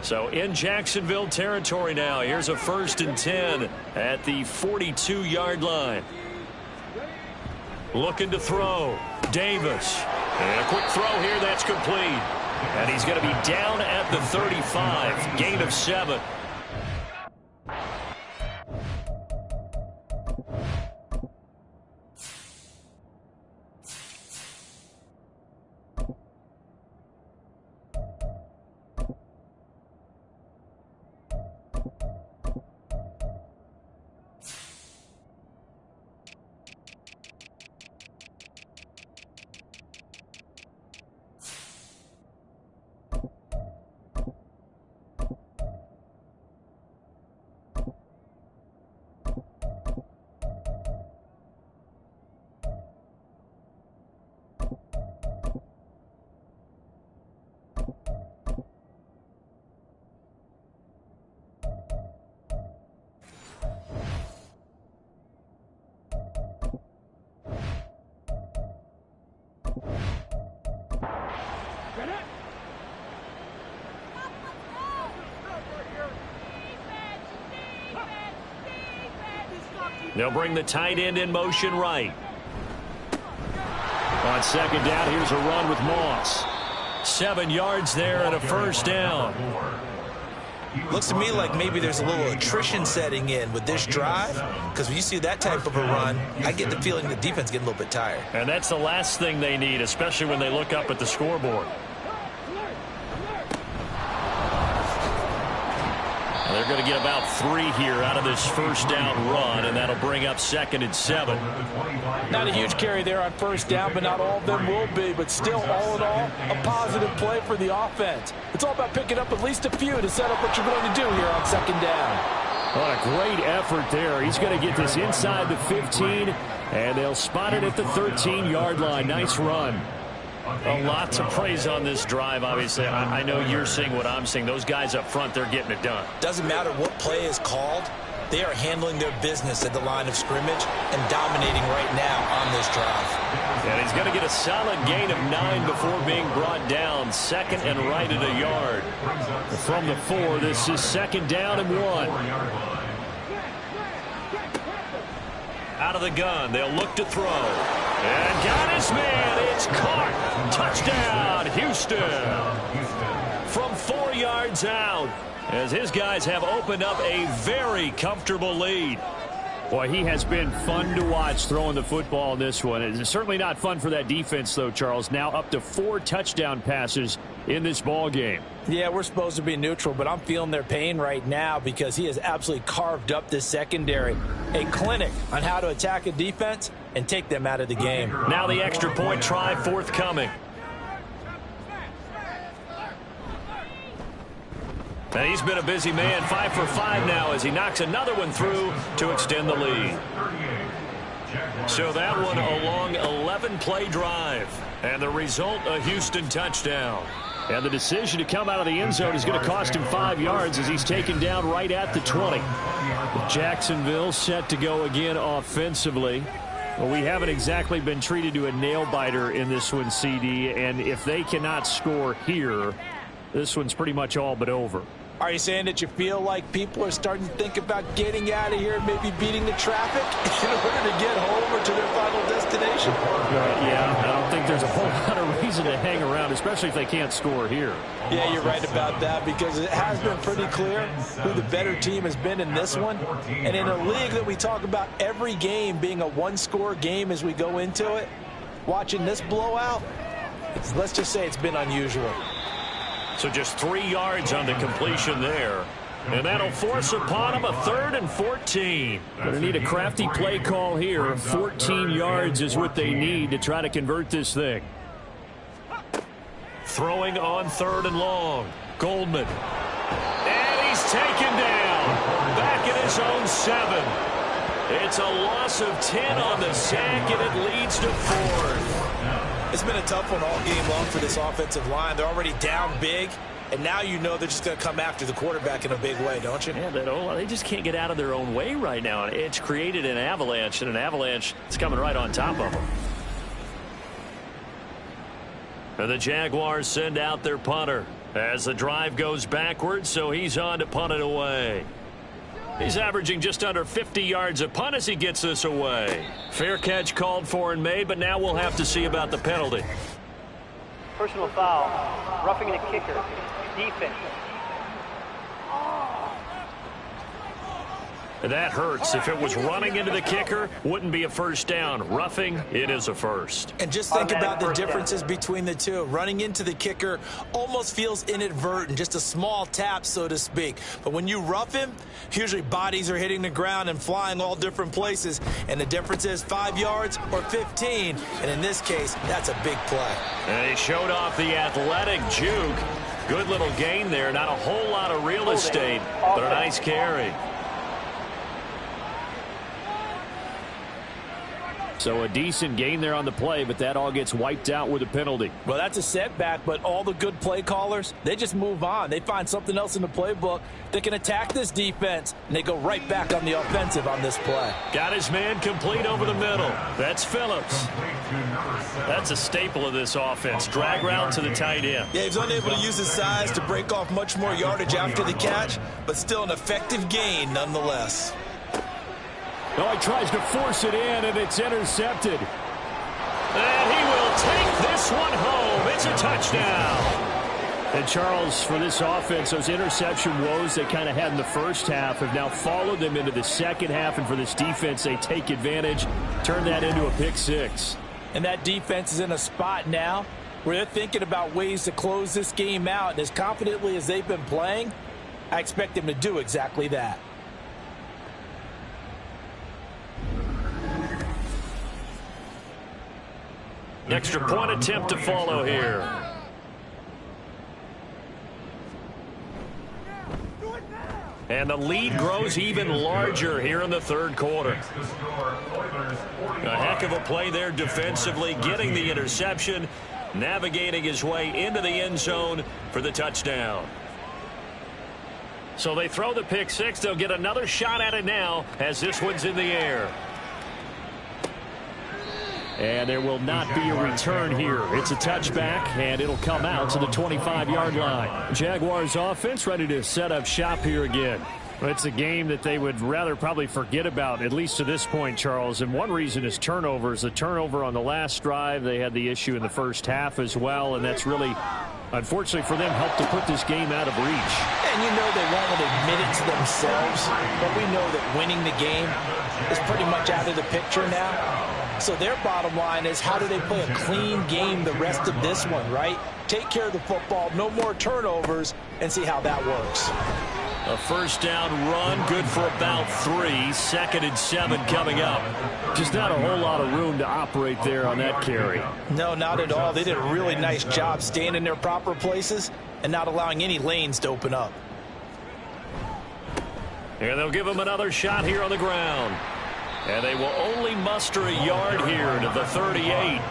So in Jacksonville territory now. Here's a 1st and 10 at the 42-yard line. Looking to throw. Davis. And a quick throw here that's complete. And he's going to be down at the 35. Gain of 7. They'll bring the tight end in motion right. On second down, here's a run with Moss. 7 yards there and a first down. Looks to me like maybe there's a little attrition setting in with this drive, because when you see that type of a run, I get the feeling the defense is getting a little bit tired. And that's the last thing they need, especially when they look up at the scoreboard. They're going to get about 3 here out of this first down run, and that'll bring up 2nd and 7. Not a huge carry there on first down, but not all of them will be. But still, all in all, a positive play for the offense. It's all about picking up at least a few to set up what you're going to do here on second down. What a great effort there. He's going to get this inside the 15, and they'll spot it at the 13-yard line. Nice run. A lot to praise on this drive, obviously. I know you're seeing what I'm seeing. Those guys up front, they're getting it done. Doesn't matter what play is called. They are handling their business at the line of scrimmage and dominating right now on this drive. And he's going to get a solid gain of 9 before being brought down. 2nd and right at a yard. From the 4, this is 2nd down and 1. Out of the gun, they'll look to throw. And got his man. It's caught. Touchdown, Houston. From 4 yards out, as his guys have opened up a very comfortable lead. Boy, he has been fun to watch throwing the football in this one. It's certainly not fun for that defense, though, Charles. Now up to 4 touchdown passes in this ball game. Yeah, we're supposed to be neutral, but I'm feeling their pain right now because he has absolutely carved up this secondary. A clinic on how to attack a defense and take them out of the game. Now the extra point try forthcoming. And he's been a busy man, 5 for 5 now as he knocks another one through to extend the lead. So that one a long 11-play drive. And the result, a Houston touchdown. And the decision to come out of the end zone is going to cost him 5 yards as he's taken down right at the 20. Jacksonville set to go again offensively. Well, we haven't exactly been treated to a nail-biter in this one, CD. And if they cannot score here, this one's pretty much all but over. Are you saying that you feel like people are starting to think about getting out of here and maybe beating the traffic in order to get home or to their final destination? Yeah, I don't think there's a whole lot of reason to hang around, especially if they can't score here. Yeah, you're right about that because it has been pretty clear who the better team has been in this one. And in a league that we talk about every game being a one-score game as we go into it, watching this blowout, let's just say it's been unusual. So just 3 yards on the completion there. And that'll force upon him a 3rd and 14. Going to need a crafty play call here. 14 yards is what they need to try to convert this thing. Throwing on 3rd and long. Goldman. And he's taken down. Back at his own 7. It's a loss of 10 on the sack, and it leads to 4th. It's been a tough one all game long for this offensive line. They're already down big, and now you know they're just going to come after the quarterback in a big way, don't you? Yeah, they just can't get out of their own way right now. It's created an avalanche, and an avalanche is coming right on top of them. And the Jaguars send out their punter as the drive goes backwards, so he's on to punt it away. He's averaging just under 50 yards a punt as he gets this away. Fair catch called for and made, but now we'll have to see about the penalty. Personal foul, roughing the kicker, defense. That hurts. If it was running into the kicker, wouldn't be a first down. Roughing, it is a first. And just think about the differences between the two. Running into the kicker almost feels inadvertent, just a small tap, so to speak. But when you rough him, usually bodies are hitting the ground and flying all different places. And the difference is 5 yards or 15. And in this case, that's a big play. And he showed off the athletic juke. Good little gain there. Not a whole lot of real estate, but a nice carry. So a decent gain there on the play, but that all gets wiped out with a penalty. Well, that's a setback, but all the good play callers, they just move on. They find something else in the playbook that can attack this defense, and they go right back on the offensive on this play. Got his man complete over the middle. That's Phillips. That's a staple of this offense. Drag route to the tight end. Yeah, he's unable to use his size to break off much more yardage after the catch, but still an effective gain nonetheless. Oh, he tries to force it in, and it's intercepted. And he will take this one home. It's a touchdown. And, Charles, for this offense, those interception woes they kind of had in the first half have now followed them into the second half. And for this defense, they take advantage, turn that into a pick six. And that defense is in a spot now where they're thinking about ways to close this game out. And as confidently as they've been playing, I expect them to do exactly that. Extra point attempt to follow here. And the lead grows even larger here in the third quarter. A heck of a play there defensively, getting the interception, navigating his way into the end zone for the touchdown. So they throw the pick six. They'll get another shot at it now as this one's in the air. And there will not be a return here. It's a touchback, and it'll come out to the 25-yard line. Jaguars offense ready to set up shop here again. It's a game that they would rather probably forget about, at least to this point, Charles. And one reason is turnovers. The turnover on the last drive, they had the issue in the first half as well, and that's really, unfortunately for them, helped to put this game out of reach. And you know they won't admit it to themselves, but we know that winning the game is pretty much out of the picture now. So their bottom line is, how do they play a clean game the rest of this one, right? Take care of the football, no more turnovers, and see how that works. A first down run, good for about 3. 2nd and 7 coming up. Just not a whole lot of room to operate there on that carry. No, not at all. They did a really nice job staying in their proper places and not allowing any lanes to open up. And they'll give him another shot here on the ground. And they will only muster a yard here to the 38.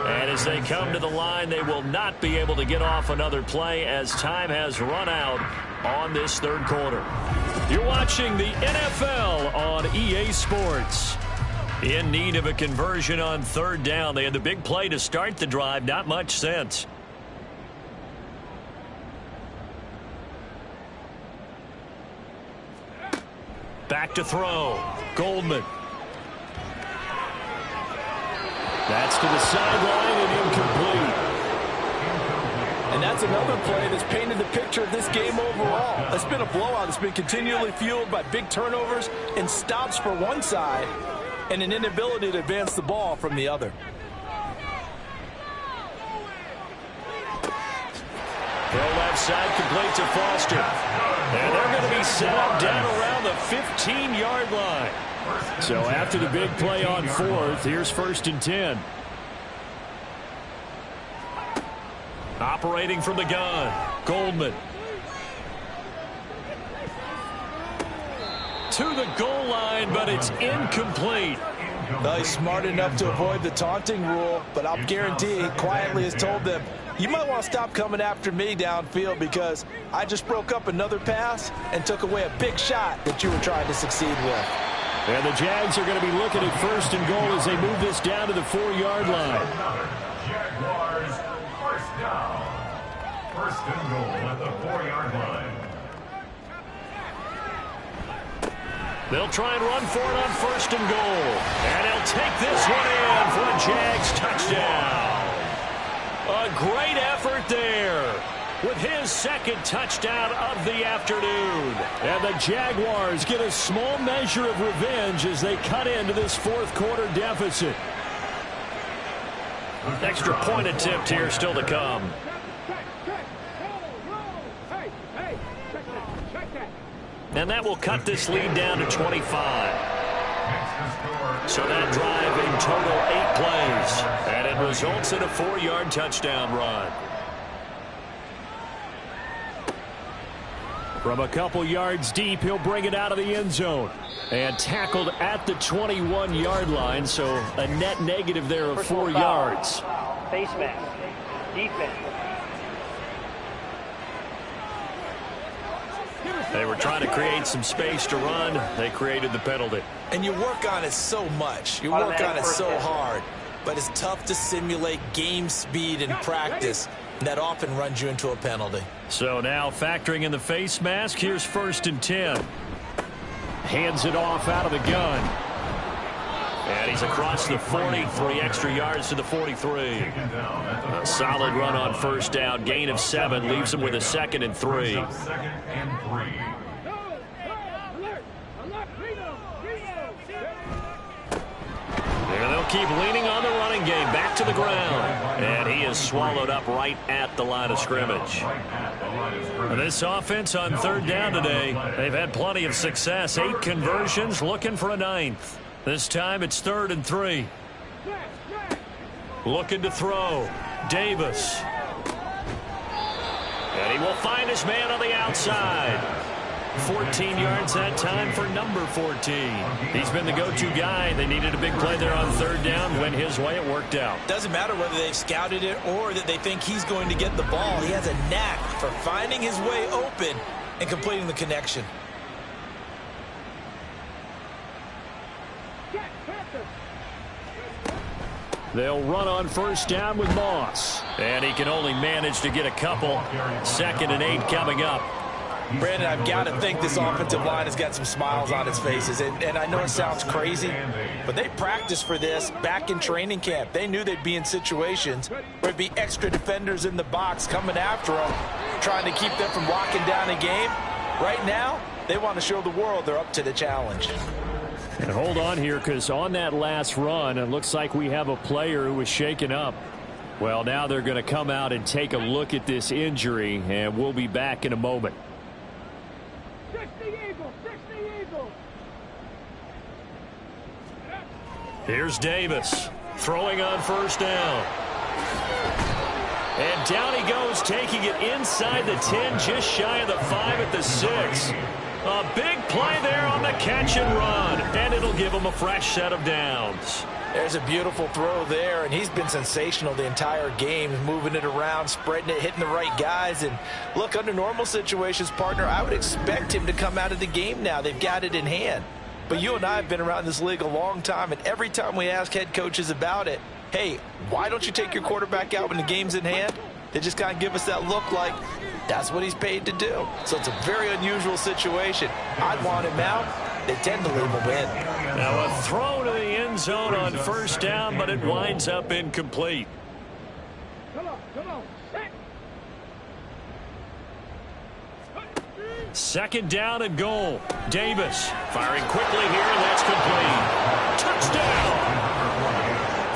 And as they come to the line, they will not be able to get off another play as time has run out on this third quarter. You're watching the NFL on EA Sports. In need of a conversion on third down. They had the big play to start the drive. Not much sense. Back to throw. Goldman. That's to the sideline and incomplete. And that's another play that's painted the picture of this game overall. It's been a blowout. It's been continually fueled by big turnovers and stops for one side and an inability to advance the ball from the other. Throw left side, complete to Foster. And they're going to be set up down around the 15-yard line. So after the big play on 4th, here's 1st and 10. Operating from the gun, Goldman. To the goal line, but it's incomplete. Well, he's smart enough to avoid the taunting rule, but I'll guarantee he quietly has told them, you might want to stop coming after me downfield because I just broke up another pass and took away a big shot that you were trying to succeed with. And the Jags are going to be looking at 1st and goal as they move this down to the 4-yard line. Jaguars, first down. 1st and goal at the 4-yard line. They'll try and run for it on 1st and goal. And he'll take this one in for a Jags touchdown. A great effort there with his 2nd touchdown of the afternoon. And the Jaguars get a small measure of revenge as they cut into this 4th quarter deficit. Extra point attempt here still to come. And that will cut this lead down to 25. So that drive in total 8 plays. And it results in a 4-yard touchdown run. From a couple yards deep, he'll bring it out of the end zone. And tackled at the 21-yard line, so a net negative there of 4 yards. Face mask. Defense. They were trying to create some space to run. They created the penalty. And you work on it so much. You work on it so hard. But it's tough to simulate game speed in practice. That often runs you into a penalty. So now factoring in the face mask, here's 1st and 10. Hands it off out of the gun. And he's across the 40, 3 extra yards to the 43. A solid run on 1st down. Gain of 7 leaves him with a 2nd and 3. And they'll keep leaning on the running game. Back to the ground. And he is swallowed up right at the line of scrimmage. This offense on 3rd down today, they've had plenty of success. 8 conversions, looking for a 9th. This time it's 3rd and 3. Looking to throw. Davis. And he will find his man on the outside. 14 yards that time for number 14. He's been the go-to guy. They needed a big play there on 3rd down. Went his way. It worked out. Doesn't matter whether they've scouted it or that they think he's going to get the ball. He has a knack for finding his way open and completing the connection. They'll run on 1st down with Moss. And he can only manage to get a couple. 2nd and 8 coming up. Brandon, I've got to think this offensive line has got some smiles on its faces. And I know it sounds crazy, but they practiced for this back in training camp. They knew they'd be in situations where there'd be extra defenders in the box coming after them, trying to keep them from locking down a game. Right now, they want to show the world they're up to the challenge. And hold on here, because on that last run, it looks like we have a player who was shaken up. Well, now they're going to come out and take a look at this injury, and we'll be back in a moment. Here's Davis throwing on 1st down. And down he goes, taking it inside the 10, just shy of the 5 at the 6. A big play there on the catch and run, and it'll give him a fresh set of downs. There's a beautiful throw there, and he's been sensational the entire game, moving it around, spreading it, hitting the right guys. And look, under normal situations, partner, I would expect him to come out of the game now. They've got it in hand. But you and I have been around this league a long time, and every time we ask head coaches about it, hey, why don't you take your quarterback out when the game's in hand? They just kind of give us that look like that's what he's paid to do. So it's a very unusual situation. I'd want him out. They tend to leave him in. Now a throw to the end zone on 1st down, but it winds up incomplete. Come on. 2nd down and goal. Davis firing quickly here, and that's complete. Touchdown!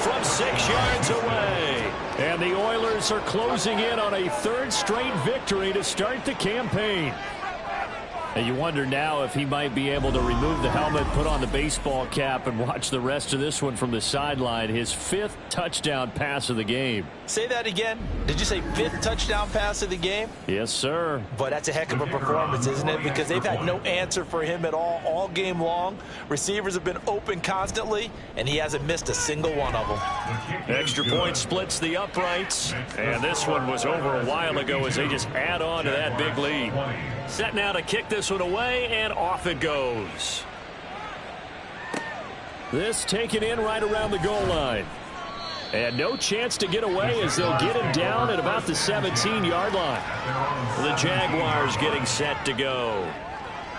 From 6 yards away. And the Oilers are closing in on a 3rd straight victory to start the campaign. And you wonder now if he might be able to remove the helmet, put on the baseball cap, and watch the rest of this one from the sideline. His 5th touchdown pass of the game. Say that again. Did you say 5th touchdown pass of the game? Yes, sir. But that's a heck of a performance, isn't it? Because they've had no answer for him at all game long. Receivers have been open constantly, and he hasn't missed a single one of them. Extra point splits the uprights. And this one was over a while ago as they just add on to that big lead. Set now to kick this one away, and off it goes. This taken in right around the goal line. And no chance to get away as they'll get him down at about the 17-yard line. The Jaguars getting set to go.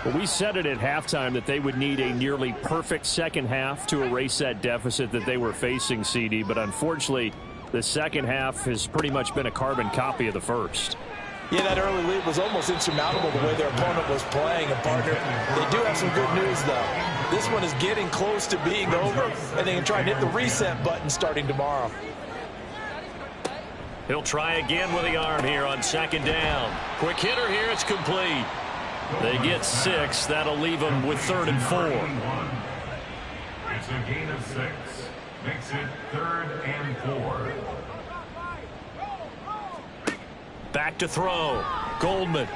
Well, we said it at halftime that they would need a nearly perfect second half to erase that deficit that they were facing, CD. But unfortunately, the second half has pretty much been a carbon copy of the first. Yeah, that early lead was almost insurmountable the way their opponent was playing. And, partner, they do have some good news, though. This one is getting close to being over, and they can try and hit the reset button starting tomorrow. He'll try again with the arm here on 2nd down. Quick hitter here. It's complete. They get 6. That'll leave them with 3rd and 4. It's a gain of 6. Makes it 3rd and 4. Back to throw. Goldman.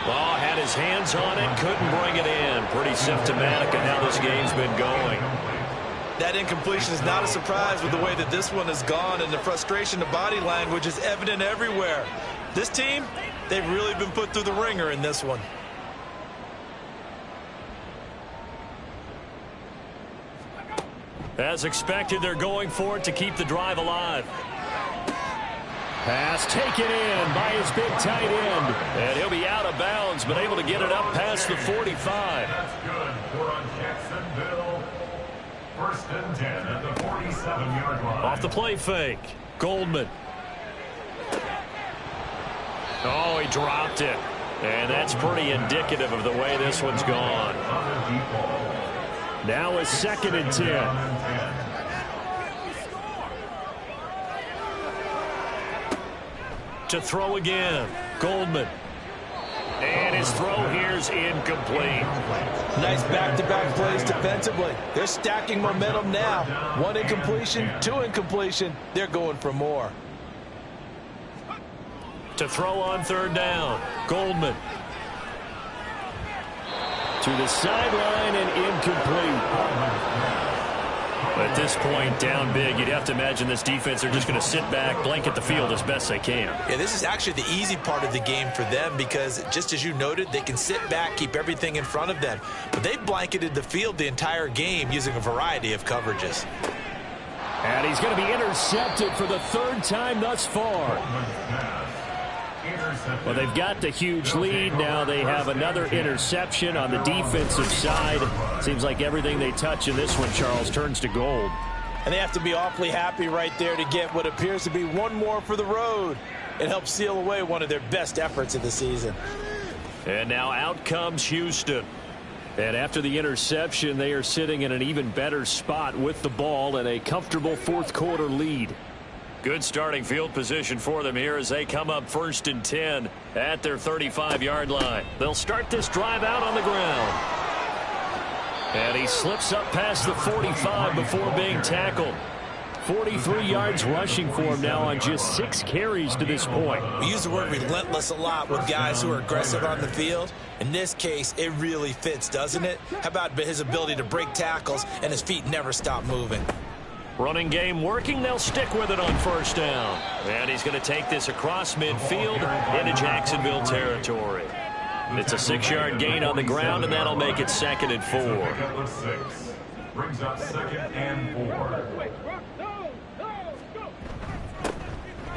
Oh, had his hands on it, couldn't bring it in. Pretty symptomatic of how this game's been going. That incompletion is not a surprise with the way that this one has gone, and the frustration of body language is evident everywhere. This team, they've really been put through the ringer in this one. As expected, they're going for it to keep the drive alive. Pass taken in by his big tight end. And he'll be out of bounds, but able to get it up past the 45. That's good for a Jacksonville. 1st and 10 at the 47-yard line. Off the play fake. Goldman. Oh, he dropped it. And that's pretty indicative of the way this one's gone. Now it's 2nd and 10. To throw again. Goldman. And his throw here's incomplete. Nice back-to-back plays defensively. They're stacking momentum now. 1 incompletion, 2 incompletion. They're going for more. To throw on 3rd down. Goldman. To the sideline and incomplete. At this point, down big, you'd have to imagine this defense are just going to sit back, blanket the field as best they can. Yeah, this is actually the easy part of the game for them because, just as you noted, they can sit back, keep everything in front of them. But they've blanketed the field the entire game using a variety of coverages. And he's going to be intercepted for the 3rd time thus far. Well, they've got the huge lead. Now they have another interception on the defensive side. Seems like everything they touch in this one, Charles, turns to gold. And they have to be awfully happy right there to get what appears to be one more for the road. It helps seal away one of their best efforts of the season. And now out comes Houston. And after the interception, they are sitting in an even better spot with the ball and a comfortable 4th quarter lead. Good starting field position for them here as they come up 1st and 10 at their 35-yard line. They'll start this drive out on the ground. And he slips up past the 45 before being tackled. 43 yards rushing for him now on just 6 carries to this point. We use the word relentless a lot with guys who are aggressive on the field. In this case, it really fits, doesn't it? How about his ability to break tackles and his feet never stop moving? Running game working. They'll stick with it on 1st down. And he's going to take this across midfield into Jacksonville territory. It's a 6-yard gain on the ground, and that'll make it 2nd and 4. Brings up 2nd and 4.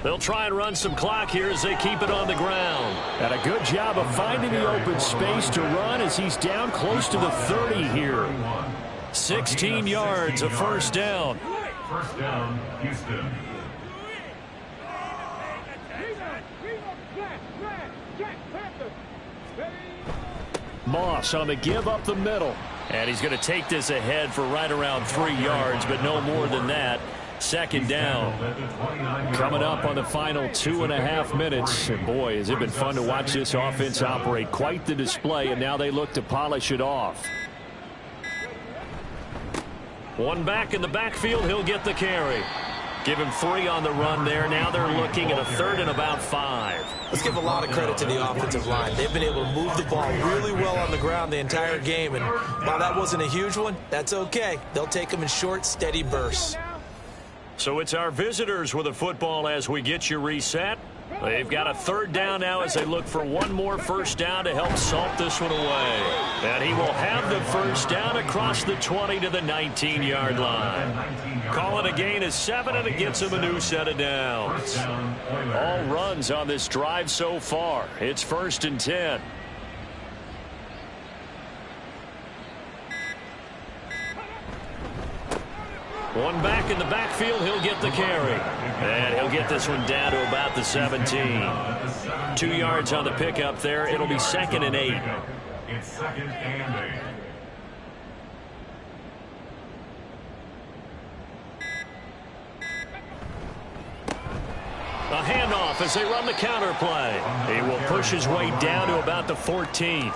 They'll try and run some clock here as they keep it on the ground. And a good job of finding the open space to run as he's down close to the 30 here. 16 yards, a 1st down. 1st down, Houston. Moss on the give up the middle. And he's going to take this ahead for right around 3 yards, but no more than that. 2nd down. Coming up on the final 2.5 minutes. And boy, has it been fun to watch this offense operate. Quite the display, and now they look to polish it off. One back in the backfield, he'll get the carry. Give him 3 on the run there. Now they're looking at a 3rd and about 5. Let's give a lot of credit to the offensive line. They've been able to move the ball really well on the ground the entire game. And while that wasn't a huge one, that's okay. They'll take them in short, steady bursts. So it's our visitors with a football as we get you reset. They've got a 3rd down now as they look for one more 1st down to help salt this one away. And he will have the 1st down across the 20 to the 19-yard line. Calling a gain of 7, and it gets him a new set of downs. All runs on this drive so far. It's 1st and 10. One back in the backfield, he'll get the carry. And he'll get this one down to about the 17. 2 yards on the pickup there. It'll be 2nd and 8. It's 2nd and 8. A handoff as they run the counter play. He will push his way down to about the 14.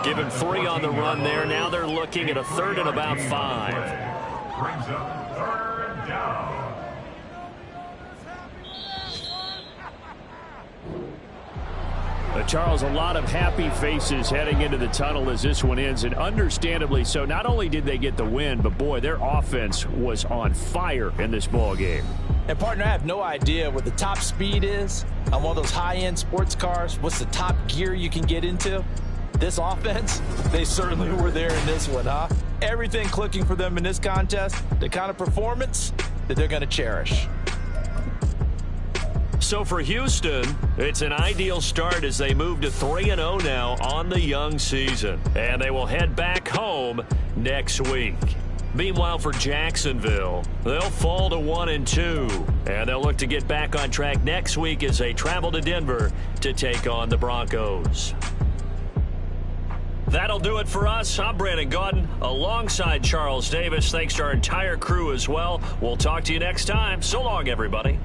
Give him 3 on the run there. Now they're looking at a 3rd and about 5. Brings up 3rd down. A Charles, a lot of happy faces heading into the tunnel as this one ends, and understandably so. Not only did they get the win, but boy, their offense was on fire in this ball game. And partner, I have no idea what the top speed is on one of those high-end sports cars. What's the top gear you can get into? This offense, they certainly were there in this one, huh? Everything clicking for them in this contest, the kind of performance that they're going to cherish. So for Houston, it's an ideal start as they move to 3-0 now on the young season. And they will head back home next week. Meanwhile, for Jacksonville, they'll fall to 1-2. And they'll look to get back on track next week as they travel to Denver to take on the Broncos. That'll do it for us. I'm Brandon Gaudin alongside Charles Davis. Thanks to our entire crew as well. We'll talk to you next time. So long, everybody.